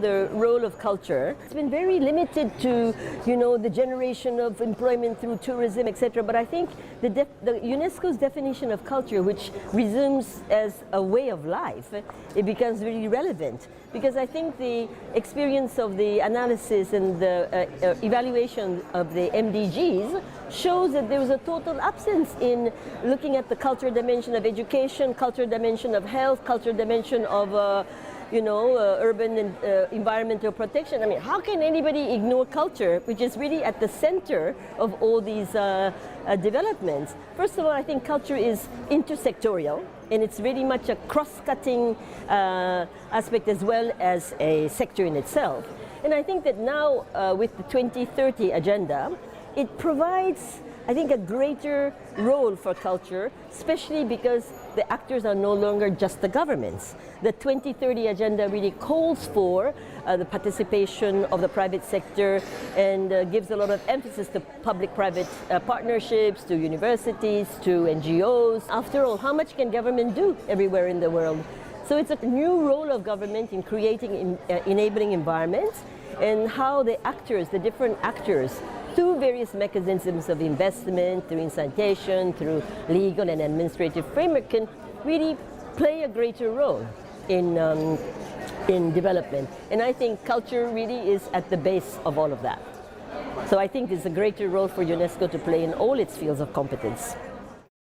The role of culture, it's been very limited to, the generation of employment through tourism, etc. But I think the UNESCO's definition of culture, which resumes as a way of life, it becomes really relevant. Because I think the experience of the analysis and the evaluation of the MDGs shows that there was a total absence in looking at the cultural dimension of education, cultural dimension of health, cultural dimension of urban and environmental protection. I mean, how can anybody ignore culture, which is really at the center of all these developments? First of all, I think culture is intersectorial, and it's really much a cross-cutting aspect as well as a sector in itself. And I think that now with the 2030 agenda, it provides, I think, a greater role for culture, especially because the actors are no longer just the governments. The 2030 agenda really calls for the participation of the private sector and gives a lot of emphasis to public-private partnerships, to universities, to NGOs. After all, how much can government do everywhere in the world? So it's a new role of government in creating enabling environments, and how the actors, the different actors, through various mechanisms of investment, through incitation, through legal and administrative framework, can really play a greater role in development. And I think culture really is at the base of all of that. So I think it's a greater role for UNESCO to play in all its fields of competence.